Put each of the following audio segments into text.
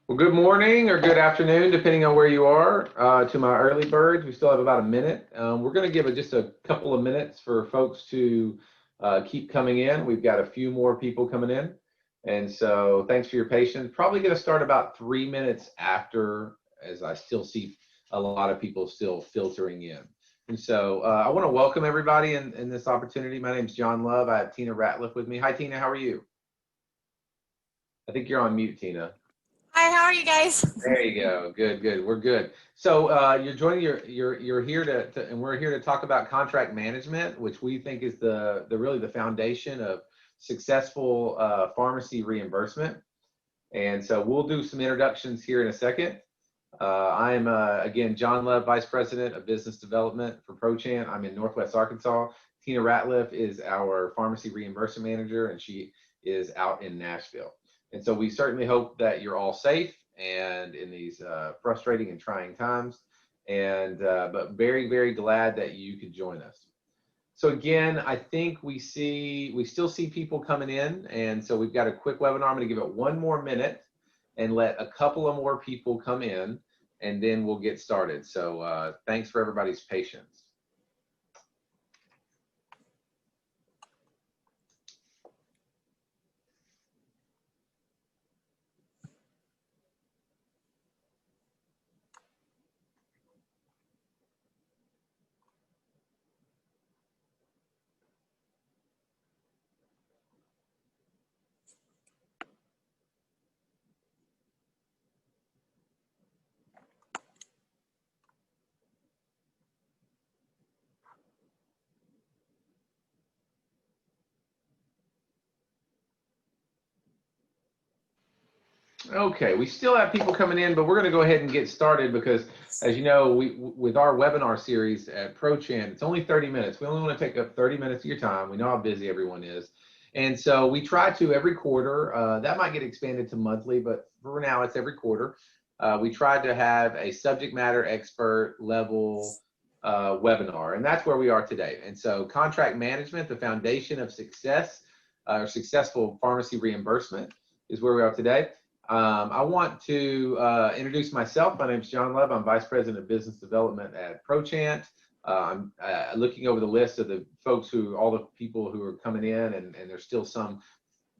Well, good morning or good afternoon, depending on where you are. To my early birds, we still have about a minute. We're going to give it just a couple of minutes for folks to keep coming in. We've got a few more people coming in. And so thanks for your patience. Probably going to start about 3 minutes after, as I still see a lot of people still filtering in. And so I want to welcome everybody in this opportunity. My name is John Love. I have Tina Ratliff with me. Hi, Tina. How are you? I think you're on mute, Tina. Hi, how are you guys? There you go. Good, good. We're good. So you're joining you're here and we're here to talk about contract management, which we think is the really the foundation of successful pharmacy reimbursement. And so we'll do some introductions here in a second. I am again John Love, Vice President of Business Development for Prochant. I'm in Northwest Arkansas. Tina Ratliff is our Pharmacy Reimbursement Manager, and she is out in Nashville. And so we certainly hope that you're all safe and in these frustrating and trying times. And but very, very glad that you could join us. So again, I think we still see people coming in, and so we've got a quick webinar. I'm going to give it one more minute and let a couple of more people come in, and then we'll get started. So thanks for everybody's patience. Okay, we still have people coming in, but we're going to go ahead and get started because, as you know, with our webinar series at Prochant, it's only 30 minutes. We only want to take up 30 minutes of your time. We know how busy everyone is. And so we try to every quarter, that might get expanded to monthly, but for now it's every quarter. We try to have a subject matter expert level webinar, and that's where we are today. And so contract management, the foundation of success or successful pharmacy reimbursement is where we are today. I want to introduce myself. My name is John Love. I'm Vice President of Business Development at Prochant. I'm looking over the list of the folks all the people who are coming in, and there's still some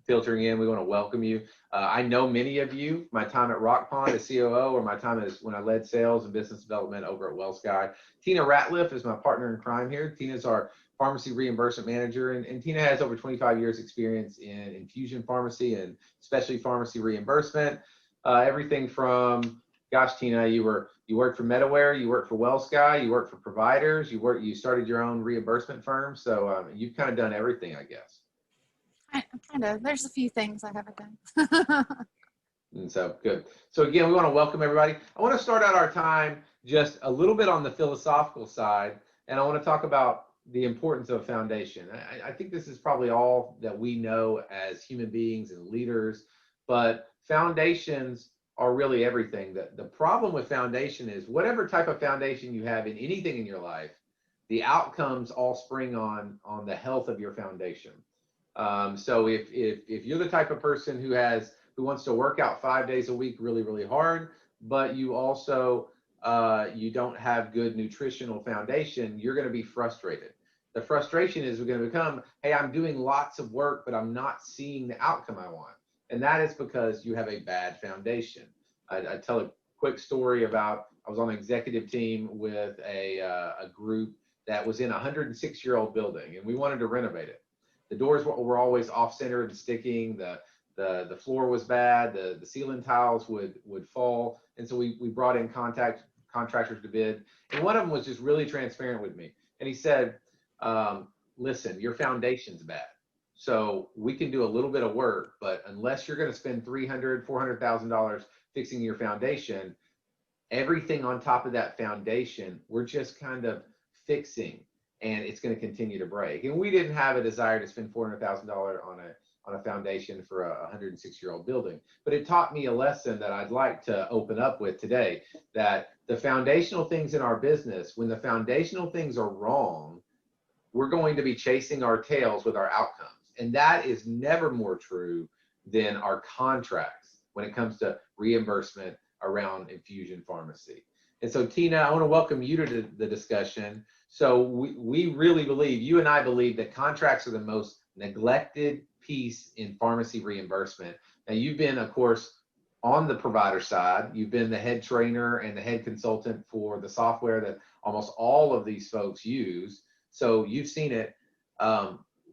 filtering in. We want to welcome you. I know many of you, my time at Rock Pond as COO, or my time as when I led sales and business development over at WellSky. Tina Ratliff is my partner in crime here. Tina's our pharmacy reimbursement manager, and Tina has over 25 years experience in infusion pharmacy and specialty pharmacy reimbursement. Everything from, gosh, Tina, you worked for Medaware, you worked for WellSky, you worked for providers, you started your own reimbursement firm. So you've kind of done everything, I guess. Kind of. There's a few things I haven't done. And so good. So again, we want to welcome everybody. I want to start out our time just a little bit on the philosophical side, and I want to talk about the importance of foundation. I think this is probably all that we know as human beings and leaders, but foundations are really everything. The problem with foundation is whatever type of foundation you have in anything in your life, the outcomes all spring on the health of your foundation. So if you're the type of person who wants to work out 5 days a week really, really hard, but you also you don't have good nutritional foundation, you're going to be frustrated. The frustration is going to become, hey, I'm doing lots of work, but I'm not seeing the outcome I want. And that is because you have a bad foundation. I tell a quick story about, I was on an executive team with a group that was in a 106-year-old building, and we wanted to renovate it. The doors were always off-center and sticking. The floor was bad. The ceiling tiles would fall. And so we brought in contractors to bid. And one of them was just really transparent with me. And he said, listen, your foundation's bad. So we can do a little bit of work, but unless you're going to spend $300,000, $400,000 fixing your foundation, everything on top of that foundation, we're just kind of fixing, and it's going to continue to break. And we didn't have a desire to spend $400,000 on a foundation for a 106-year-old building. But it taught me a lesson that I'd like to open up with today, that the foundational things in our business, when the foundational things are wrong, we're going to be chasing our tails with our outcomes. And that is never more true than our contracts. when it comes to reimbursement around infusion pharmacy. And so, Tina, I want to welcome you to the discussion. So we really believe, you and I believe, that contracts are the most neglected piece in pharmacy reimbursement. Now, you've been, of course, on the provider side. You've been the head trainer and the head consultant for the software that almost all of these folks use. So you've seen it.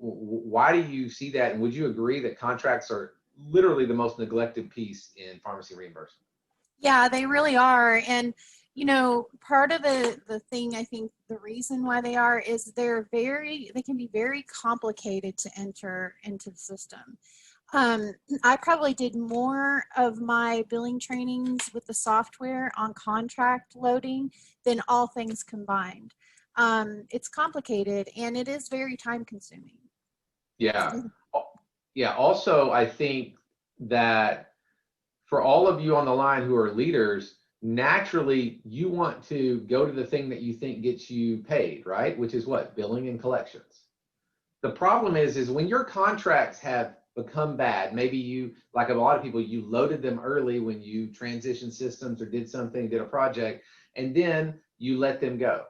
Why do you see that? And would you agree that contracts are literally the most neglected piece in pharmacy reimbursement? Yeah, they really are. And, you know, part of the thing, I think the reason why they are is they can be very complicated to enter into the system. I probably did more of my billing trainings with the software on contract loading than all things combined. It's complicated and it is very time consuming. Yeah. Yeah. Also, I think that for all of you on the line who are leaders, naturally you want to go to the thing that you think gets you paid, right? Which is what? Billing and collections. The problem is when your contracts have become bad, maybe you, like a lot of people, you loaded them early when you transitioned systems or did something, did a project, and then you let them go.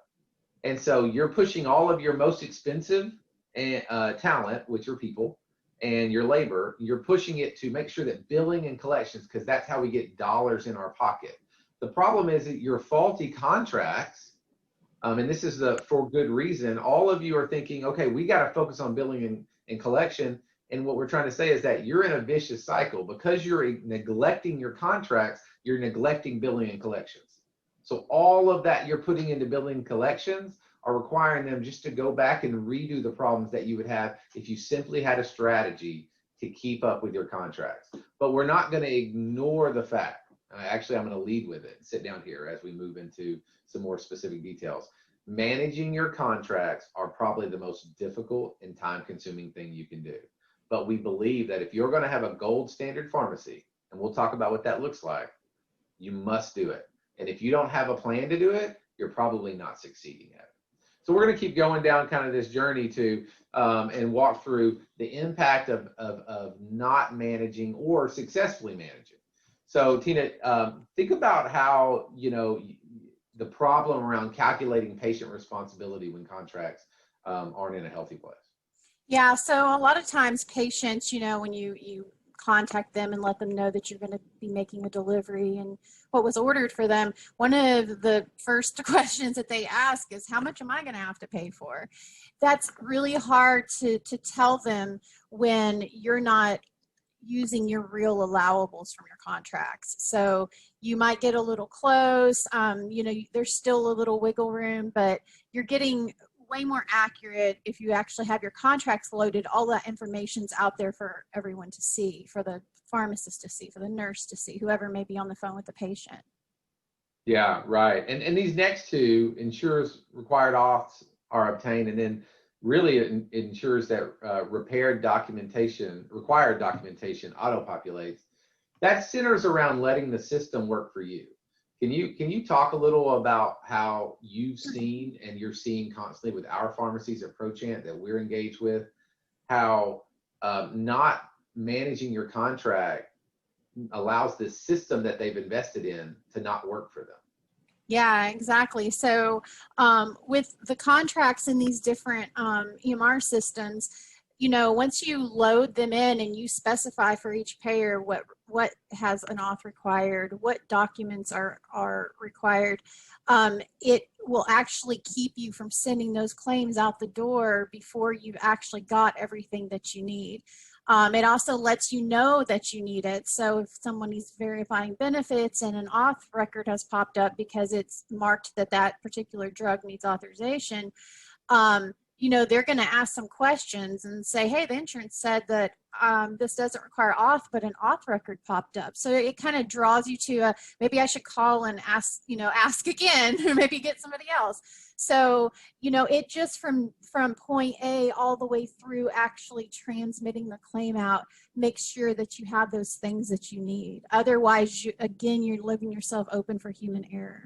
And so you're pushing all of your most expensive talent, which are people, and your labor, you're pushing it to make sure that billing and collections, because that's how we get dollars in our pocket. The problem is that your faulty contracts, and this is for good reason, all of you are thinking, okay, we got to focus on billing and collection. And what we're trying to say is that you're in a vicious cycle. Because you're neglecting your contracts, you're neglecting billing and collections. So all of that you're putting into billing and collections are requiring them just to go back and redo the problems that you would have if you simply had a strategy to keep up with your contracts. But we're not going to ignore the fact. Actually, I'm going to lead with it. Sit down here as we move into some more specific details. Managing your contracts are probably the most difficult and time-consuming thing you can do. But we believe that if you're going to have a gold standard pharmacy, and we'll talk about what that looks like, you must do it. And if you don't have a plan to do it, you're probably not succeeding at it. So we're going to keep going down kind of this journey to and walk through the impact of not managing or successfully managing. So Tina, think about how, you know, the problem around calculating patient responsibility when contracts aren't in a healthy place. Yeah, so a lot of times patients, you know, when you contact them and let them know that you're going to be making a delivery and what was ordered for them, one of the first questions that they ask is, how much am I going to have to pay for? That's really hard to tell them when you're not using your real allowables from your contracts. So you might get a little close, you know, there's still a little wiggle room, but you're getting way more accurate if you actually have your contracts loaded. All that information's out there for everyone to see, for the pharmacist to see, for the nurse to see, whoever may be on the phone with the patient. Yeah, right. And these next two, insurers required auths are obtained, and then really it ensures that required documentation auto-populates. That centers around letting the system work for you. Can you talk a little about how you've seen and you're seeing constantly with our pharmacies at Prochant that we're engaged with, how not managing your contract allows this system that they've invested in to not work for them? Yeah, exactly. So with the contracts in these different EMR systems, you know, once you load them in and you specify for each payer what has an auth required, what documents are required, it will actually keep you from sending those claims out the door before you've actually got everything that you need. It also lets you know that you need it. So if someone is verifying benefits and an auth record has popped up because it's marked that that particular drug needs authorization, you know, they're going to ask some questions and say, hey, the insurance said that this doesn't require auth, but an auth record popped up. So it kind of draws you to maybe I should call and ask, you know, ask again, or maybe get somebody else. So, you know, it just from point A all the way through actually transmitting the claim out, make sure that you have those things that you need. Otherwise, again, you're leaving yourself open for human error.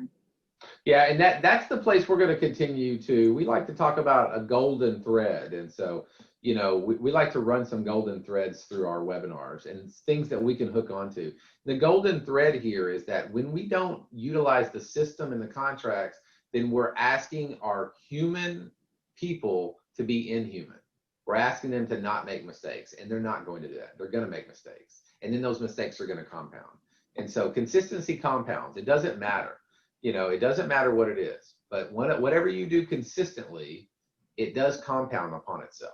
Yeah, and that's the place we're going to continue to. We like to talk about a golden thread, and so we like to run some golden threads through our webinars and things that we can hook onto. The golden thread here is that when we don't utilize the system and the contracts, then we're asking our human people to be inhuman. We're asking them to not make mistakes, and they're not going to do that. They're going to make mistakes, and then those mistakes are going to compound. And so consistency compounds. It doesn't matter. It doesn't matter what it is, but whatever you do consistently, it does compound upon itself.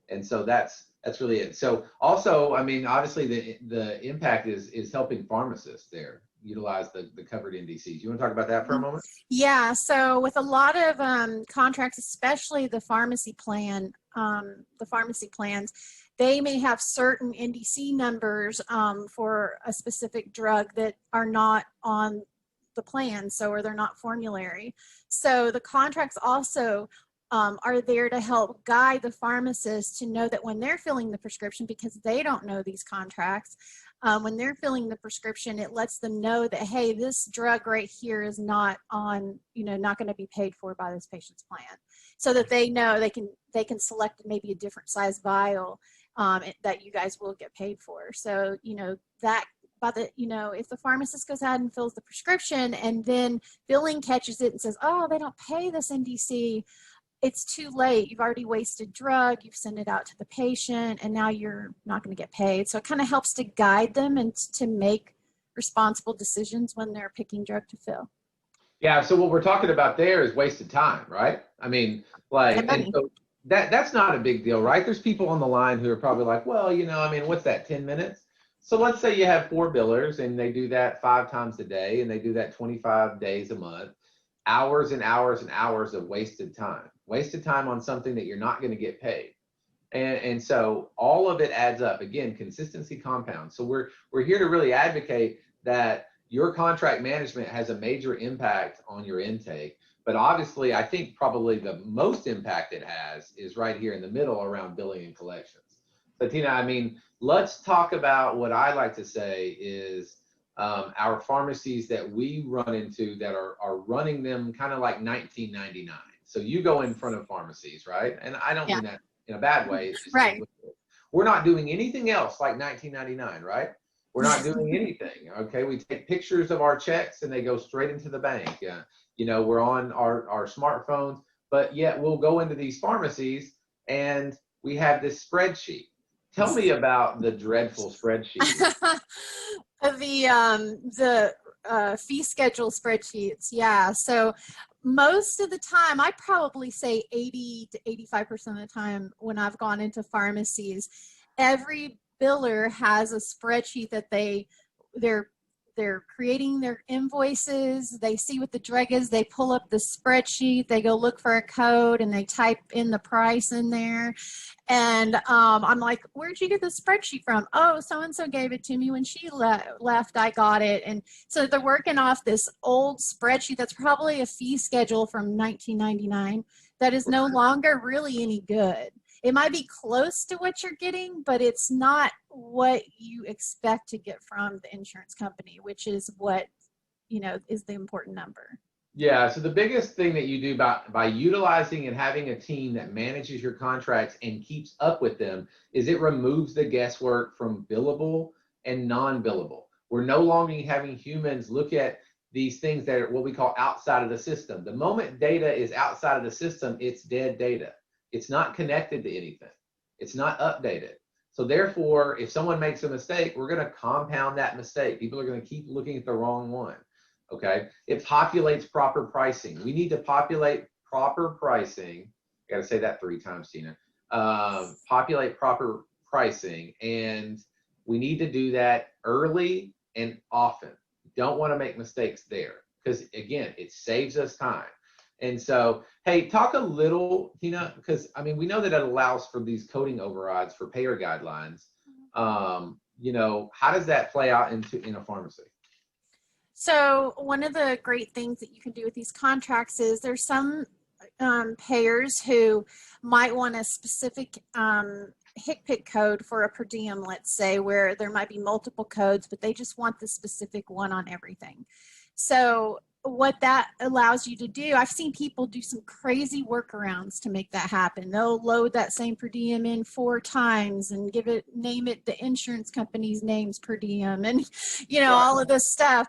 And so that's really it. So also, I mean, obviously the impact is helping pharmacists there utilize the covered NDCs. You want to talk about that for a moment? Yeah. So with a lot of contracts, especially the pharmacy plans, they may have certain NDC numbers for a specific drug that are not on the plan, or they're not formulary. So the contracts also are there to help guide the pharmacist to know that when they're filling the prescription, because they don't know these contracts, when they're filling the prescription, it lets them know that, hey, this drug right here is not on, not going to be paid for by this patient's plan, so that they know they can select maybe a different size vial that you guys will get paid for. So, that if the pharmacist goes out and fills the prescription and then billing catches it and says, oh, they don't pay this NDC, it's too late. You've already wasted drug, you've sent it out to the patient, and now you're not going to get paid. So it kind of helps to guide them and to make responsible decisions when they're picking drug to fill. Yeah, so what we're talking about there is wasted time, right? I mean, and so that's not a big deal, right? There's people on the line who are probably like, well, I mean, what's that, 10 minutes? So let's say you have 4 billers and they do that 5 times a day and they do that 25 days a month. Hours and hours and hours of wasted time on something that you're not going to get paid. And so all of it adds up. Again, consistency compounds. So we're here to really advocate that your contract management has a major impact on your intake. But obviously, I think probably the most impact it has is right here in the middle around billing and collections. So Tina, I mean, let's talk about what I like to say is our pharmacies that we run into that are running them kind of like 1999. So you go in front of pharmacies, right? And I don't mean that in a bad way. It's just right. We're not doing anything else like 1999, right? We're not doing anything. Okay, we take pictures of our checks and they go straight into the bank. We're on our smartphones, but yet we'll go into these pharmacies and we have this spreadsheet. Tell me about the dreadful spreadsheet. The fee schedule spreadsheets. Yeah. So most of the time, I probably say 80 to 85% of the time when I've gone into pharmacies, every biller has a spreadsheet that they're creating their invoices. They see what the drug is. They pull up the spreadsheet. They go look for a code and they type in the price in there. And I'm like, where'd you get the spreadsheet from? Oh, so-and-so gave it to me when she left. I got it. And so they're working off this old spreadsheet that's probably a fee schedule from 1999 that is no longer really any good. It might be close to what you're getting, but it's not what you expect to get from the insurance company, which is what, is the important number. Yeah, so the biggest thing that you do by utilizing and having a team that manages your contracts and keeps up with them is it removes the guesswork from billable and non-billable. We're no longer having humans look at these things that are what we call outside of the system. The moment data is outside of the system, it's dead data. It's not connected to anything. It's not updated. So therefore, if someone makes a mistake, we're going to compound that mistake. People are going to keep looking at the wrong one. Okay. It populates proper pricing. We need to populate proper pricing. I got to say that 3 times, Tina. Populate proper pricing. And we need to do that early and often. Don't want to make mistakes there because, again, it saves us time. And so, hey, talk a little, Tina, because I mean, we know that it allows for these coding overrides for payer guidelines. How does that play out in a pharmacy? So one of the great things that you can do with these contracts is there's some payers who might want a specific PickPick code for a per diem, let's say, where there might be multiple codes, but they just want the specific one on everything. So what that allows you to do, I've seen people do some crazy workarounds to make that happen. They'll load that same per diem in 4 times and name it the insurance company's names per diem, and all of this stuff.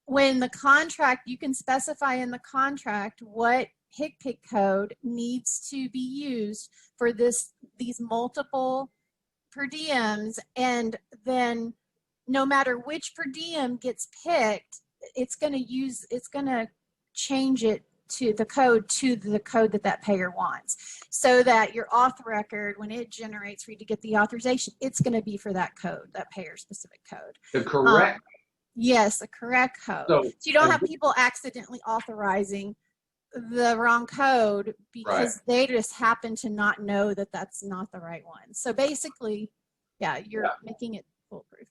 When the contract, you can specify in the contract what PickPick code needs to be used for these multiple per diems, and then no matter which per diem gets picked, it's going to change it to the code that payer wants, so that your auth record, when it generates for you to get the authorization, it's going to be for that code, that payer specific code. The correct. Yes, the correct code. So you don't have people accidentally authorizing the wrong code because they just happen to not know that that's not the right one. So basically, you're making it foolproof.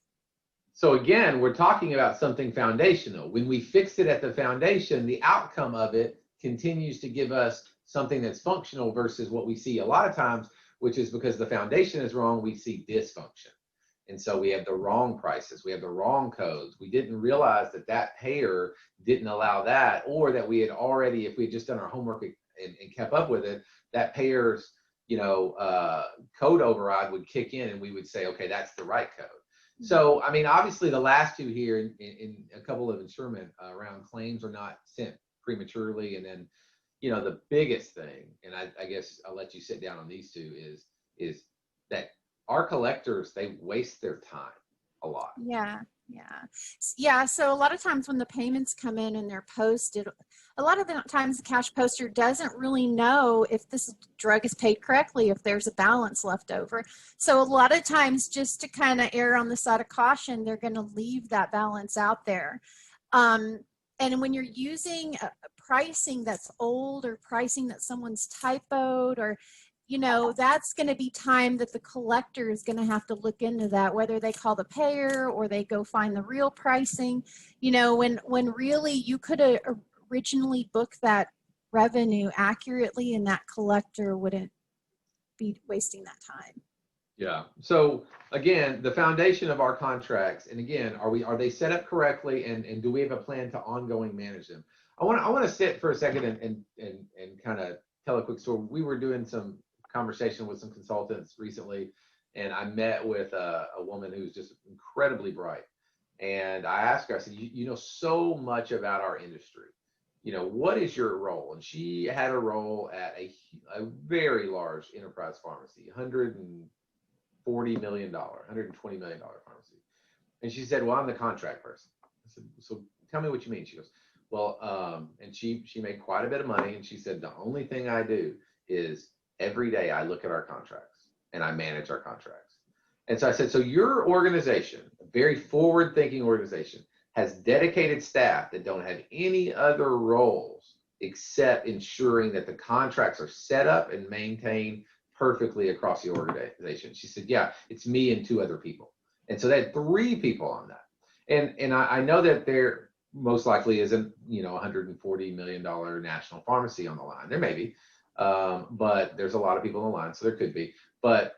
So again, we're talking about something foundational. When we fix it at the foundation, the outcome of it continues to give us something that's functional versus what we see a lot of times, which is because the foundation is wrong, we see dysfunction. And so we have the wrong prices, we have the wrong codes. We didn't realize that payer didn't allow that, or that we had already, if we had just done our homework and kept up with it, that payer's code override would kick in and we would say, okay, that's the right code. So, I mean, obviously the last two here in a couple of insurement around claims are not sent prematurely. And then, the biggest thing, and I guess I'll let you sit down on these two, is that our collectors, they waste their time a lot. Yeah. So a lot of times when the payments come in and they're posted, a lot of the times the cash poster doesn't really know if this drug is paid correctly, if there's a balance left over. So a lot of times, just to kind of err on the side of caution, they're going to leave that balance out there. And when you're using pricing that's old, or pricing that someone's typoed, or that's going to be time that the collector is going to have to look into that, whether they call the payer or they go find the real pricing, when really you could have originally booked that revenue accurately, and that collector wouldn't be wasting that time. Yeah. So again, the foundation of our contracts, and again, are they set up correctly, and do we have a plan to ongoing manage them? I want to sit for a second and kind of tell a quick story. We were doing some conversation with some consultants recently, and I met with a woman who's just incredibly bright. And I asked her, I said, you know so much about our industry. What is your role? And she had a role at a very large enterprise pharmacy, $140 million, $120 million pharmacy. And she said, well, I'm the contract person. I said, so tell me what you mean. She goes, well, and she made quite a bit of money. And she said, the only thing I do is every day I look at our contracts and I manage our contracts. And so I said, so your organization, a very forward-thinking organization, has dedicated staff that don't have any other roles except ensuring that the contracts are set up and maintained perfectly across the organization. She said, yeah, it's me and 2 other people. And so they had 3 people on that. And I know that there most likely isn't, $140 million national pharmacy on the line. There may be, but there's a lot of people on the line, so there could be. But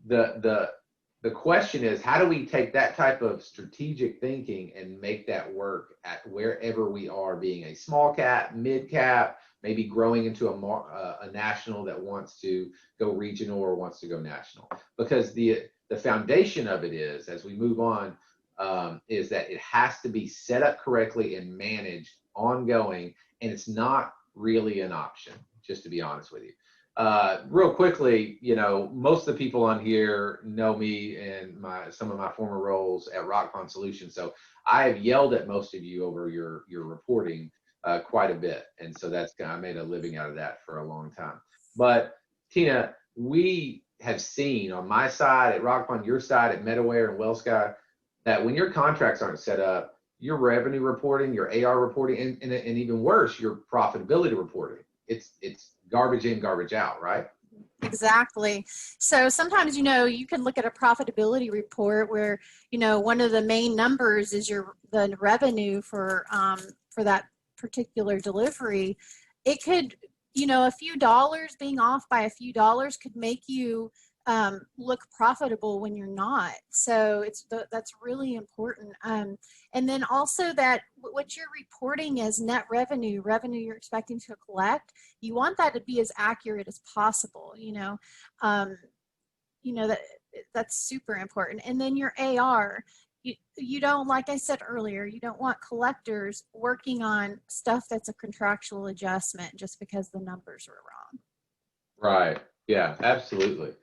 the question is, how do we take that type of strategic thinking and make that work at wherever we are, being a small cap, mid cap, maybe growing into a national that wants to go regional or wants to go national? Because the foundation of it is, as we move on, is that it has to be set up correctly and managed ongoing, and it's not really an option, just to be honest with you. Real quickly, most of the people on here know me and some of my former roles at Rockpond Solutions. So I have yelled at most of you over your reporting quite a bit. And so I made a living out of that for a long time. But Tina, we have seen on my side at Rockpond, your side at Medaware and WellSky, that when your contracts aren't set up, your revenue reporting, your AR reporting, and even worse, your profitability reporting, it's garbage in, garbage out, right? Exactly. So sometimes, you can look at a profitability report where, one of the main numbers is the revenue for that particular delivery. It could, a few dollars, being off by a few dollars, could make you look profitable when you're not. So that's really important. And then also that what you're reporting as net revenue you're expecting to collect, you want that to be as accurate as possible. That's super important. And then your AR. You don't, like I said earlier, you don't want collectors working on stuff that's a contractual adjustment just because the numbers were wrong. Right. Yeah, absolutely.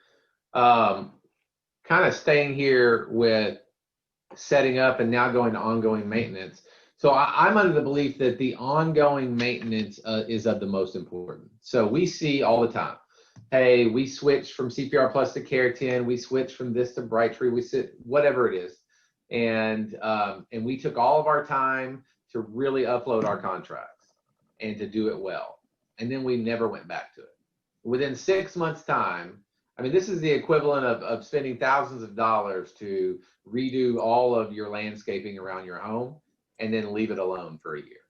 Kind of staying here with setting up and now going to ongoing maintenance. So I'm under the belief that the ongoing maintenance is of the most important. So we see all the time, hey, we switched from CPR Plus to CareTend, we switched from this to Brightree, whatever it is. And we took all of our time to really upload our contracts and to do it well. And then we never went back to it. Within 6 months' time, I mean, this is the equivalent of spending thousands of dollars to redo all of your landscaping around your home and then leave it alone for a year.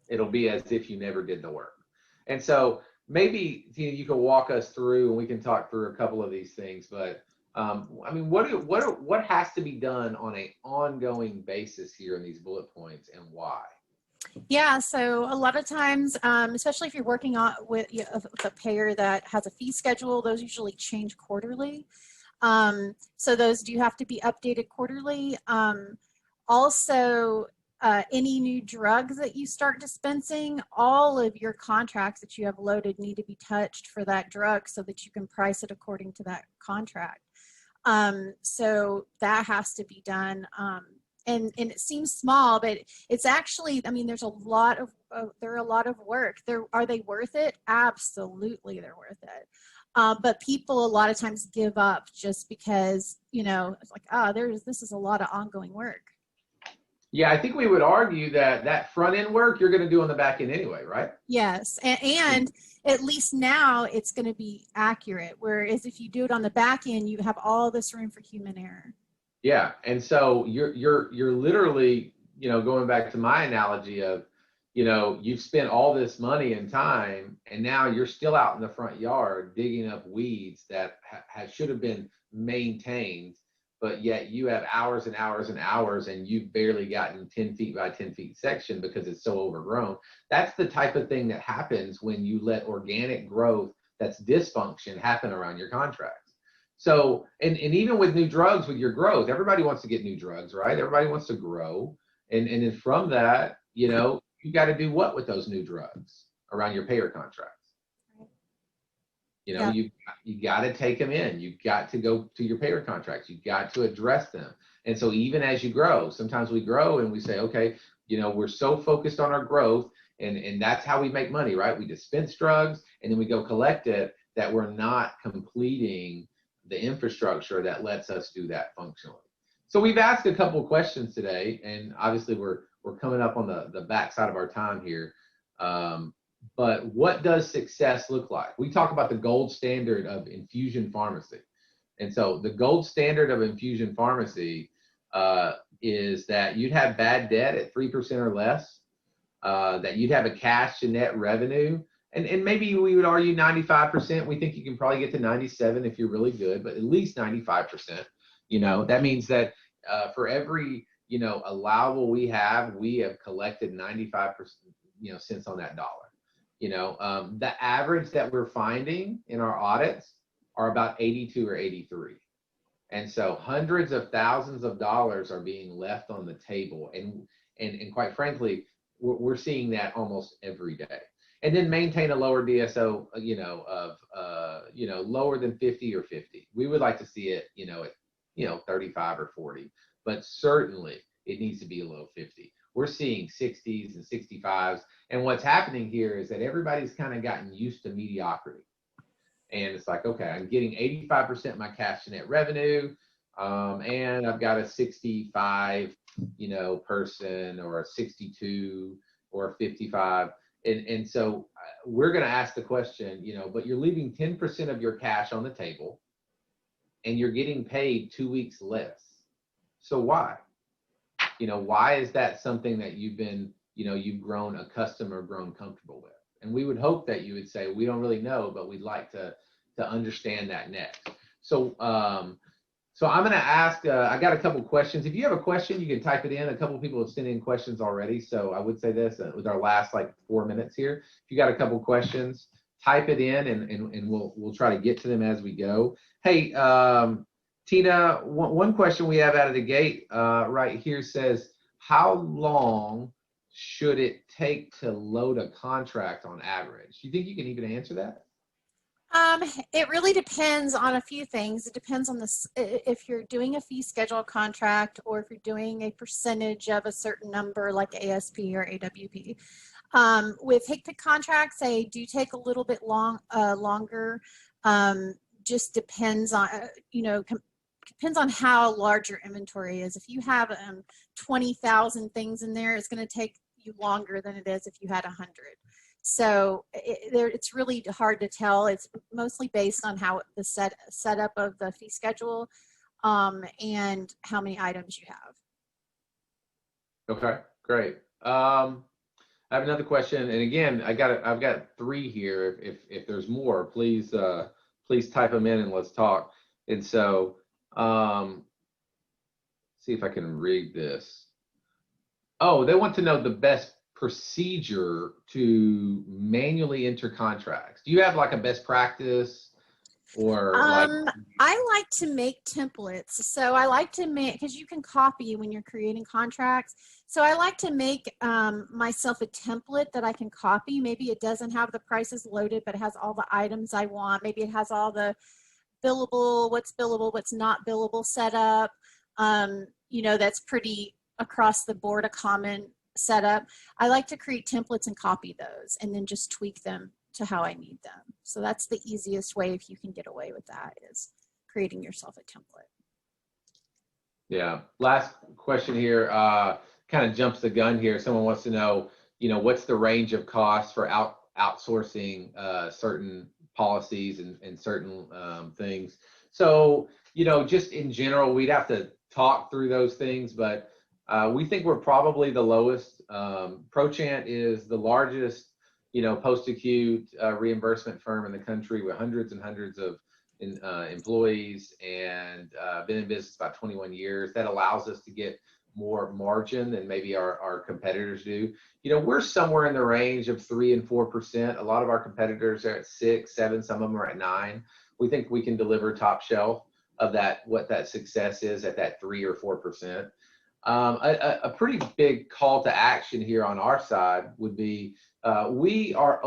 It'll be as if you never did the work. And so maybe you can walk us through, and we can talk through a couple of these things, but I mean, what has to be done on an ongoing basis here in these bullet points, and why? Yeah, so a lot of times, especially if you're working on with a payer that has a fee schedule, those usually change quarterly. So those do have to be updated quarterly. Also, any new drugs that you start dispensing, all of your contracts that you have loaded need to be touched for that drug so that you can price it according to that contract. So that has to be done. And it seems small, but it's actually, I mean, there are a lot of work. Are they worth it? Absolutely, they're worth it. But people a lot of times give up just because, it's like, this is a lot of ongoing work. Yeah, I think we would argue that front end work you're going to do on the back end anyway, right? Yes, and at least now it's going to be accurate. Whereas if you do it on the back end, you have all this room for human error. Yeah, and so you're literally, going back to my analogy of, you've spent all this money and time, and now you're still out in the front yard digging up weeds that should have been maintained, but yet you have hours and hours and hours, and you've barely gotten 10 feet by 10 feet section because it's so overgrown. That's the type of thing that happens when you let organic growth that's dysfunction happen around your contracts. So, and even with new drugs, with your growth, everybody wants to get new drugs, right? Everybody wants to grow. And then from that, you got to do what with those new drugs around your payer contracts? Yeah. You got to take them in. You got to go to your payer contracts. You got to address them. And so even as you grow, sometimes we grow and we say, okay, we're so focused on our growth, and that's how we make money, right? We dispense drugs and then we go collect it, that we're not completing the infrastructure that lets us do that functionally. So we've asked a couple of questions today, and obviously we're coming up on the back side of our time here. But what does success look like? We talk about the gold standard of infusion pharmacy. And so the gold standard of infusion pharmacy is that you'd have bad debt at 3% or less, that you'd have a cash to net revenue. And maybe we would argue 95%. We think you can probably get to 97 if you're really good, but at least 95%. That means that for every, allowable we have collected 95%, cents on that dollar. The average that we're finding in our audits are about 82 or 83. And so hundreds of thousands of dollars are being left on the table. And quite frankly, we're seeing that almost every day. And then maintain a lower DSO, of lower than 50 or 50. We would like to see it, at 35 or 40, but certainly it needs to be below 50. We're seeing 60s and 65s. And what's happening here is that everybody's kind of gotten used to mediocrity. And it's like, okay, I'm getting 85% of my cash to net revenue, and I've got a 65, person, or a 62 or a 55. And so we're going to ask the question, but you're leaving 10% of your cash on the table and you're getting paid 2 weeks less. So why? Why is that something that you've been, you've grown accustomed or grown comfortable with? And we would hope that you would say, we don't really know, but we'd like to understand that next. So I'm going to ask, I got a couple questions. If you have a question, you can type it in. A couple people have sent in questions already. So I would say this with our last like 4 minutes here. If you got a couple questions, type it in and we'll try to get to them as we go. Hey, Tina, one question we have out of the gate right here says, how long should it take to load a contract on average? Do you think you can even answer that? It really depends on a few things. It depends on this, if you're doing a fee schedule contract or if you're doing a percentage of a certain number like ASP or AWP. With PickPick contracts, they do take a little bit longer. Just depends on, depends on how large your inventory is. If you have 20,000 things in there, it's going to take you longer than it is if you had 100. So it's really hard to tell. It's mostly based on how the setup of the fee schedule and how many items you have. Okay, great. I have another question, and again, I've got 3 here. If there's more, please type them in and let's talk. And so, see if I can read this. Oh, they want to know the best procedure to manually enter contracts. Do you have like a best practice or like? I like to make templates. So I like to make, because you can copy when you're creating contracts. So I like to make myself a template that I can copy. Maybe it doesn't have the prices loaded, but it has all the items I want. Maybe it has all the billable, what's not billable set up. That's pretty across the board, a common setup. I like to create templates and copy those and then just tweak them to how I need them. So that's the easiest way, if you can get away with that, is creating yourself a template. Yeah. Last question here, kind of jumps the gun here. Someone wants to know, what's the range of costs for outsourcing certain policies and certain things. So, just in general, we'd have to talk through those things, but we think we're probably the lowest. Prochant is the largest, post-acute reimbursement firm in the country with hundreds and hundreds of employees and been in business about 21 years. That allows us to get more margin than maybe our competitors do. We're somewhere in the range of 3 and 4%. A lot of our competitors are at 6, 7, some of them are at 9. We think we can deliver top shelf of that, what that success is at that 3 or 4%. A pretty big call to action here on our side would be we are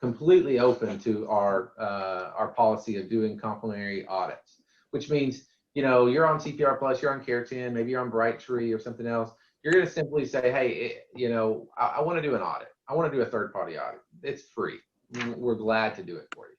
completely open to our policy of doing complementary audits, which means, you're on CPR Plus, you're on CareTend, maybe you're on Brightree or something else. You're going to simply say, hey, I want to do an audit. I want to do a third-party audit. It's free. We're glad to do it for you.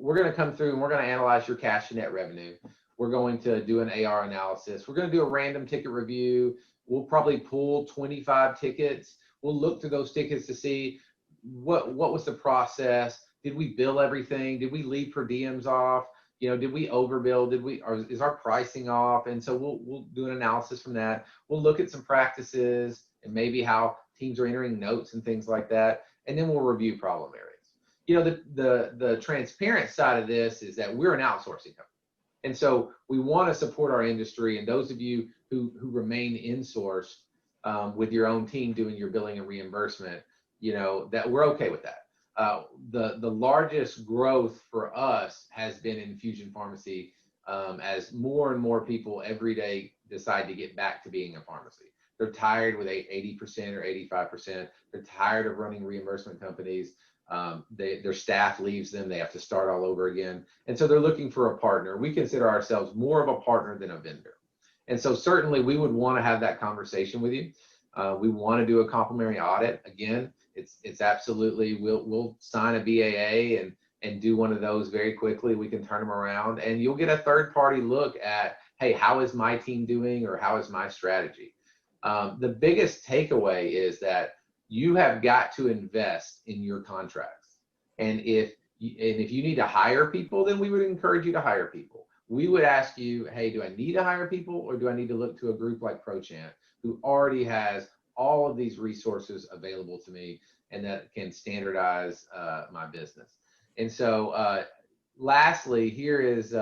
We're going to come through and we're going to analyze your cash and net revenue. We're going to do an AR analysis. We're going to do a random ticket review. We'll probably pull 25 tickets. We'll look through those tickets to see what was the process. Did we bill everything? Did we leave per diems off? Did we overbill? Is our pricing off? And so we'll do an analysis from that. We'll look at some practices and maybe how teams are entering notes and things like that. And then we'll review problem areas. The transparent side of this is that we're an outsourcing company. And so we want to support our industry, and those of you who remain in-sourced with your own team doing your billing and reimbursement, that we're okay with that. The largest growth for us has been infusion pharmacy as more and more people every day decide to get back to being a pharmacy. They're tired with 80% or 85%. They're tired of running reimbursement companies. Their staff leaves them. They have to start all over again. And so they're looking for a partner. We consider ourselves more of a partner than a vendor. And so certainly we would want to have that conversation with you. We want to do a complimentary audit. Again, it's absolutely, we'll sign a BAA and do one of those very quickly. We can turn them around and you'll get a third party look at, hey, how is my team doing or how is my strategy? The biggest takeaway is that you have got to invest in your contracts. And if you need to hire people, then we would encourage you to hire people. We would ask you, hey, do I need to hire people or do I need to look to a group like Prochant who already has all of these resources available to me and that can standardize my business? And so lastly, here is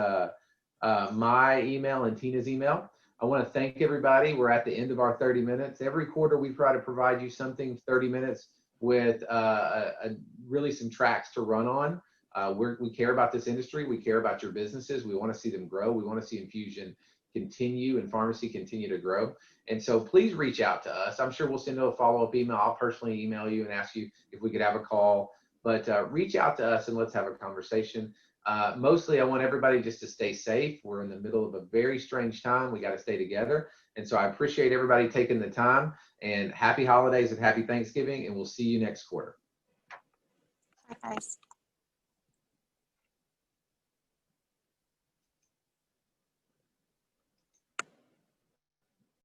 my email and Tina's email. I want to thank everybody. We're at the end of our 30 minutes. Every quarter, we try to provide you something 30 minutes with really some tracks to run on. We care about this industry. We care about your businesses. We want to see them grow. We want to see infusion continue and pharmacy continue to grow. And so please reach out to us. I'm sure we'll send a follow-up email. I'll personally email you and ask you if we could have a call. But reach out to us and let's have a conversation. Mostly, I want everybody just to stay safe. We're in the middle of a very strange time. We got to stay together. And so I appreciate everybody taking the time, and happy holidays and happy Thanksgiving. And we'll see you next quarter. Bye, guys.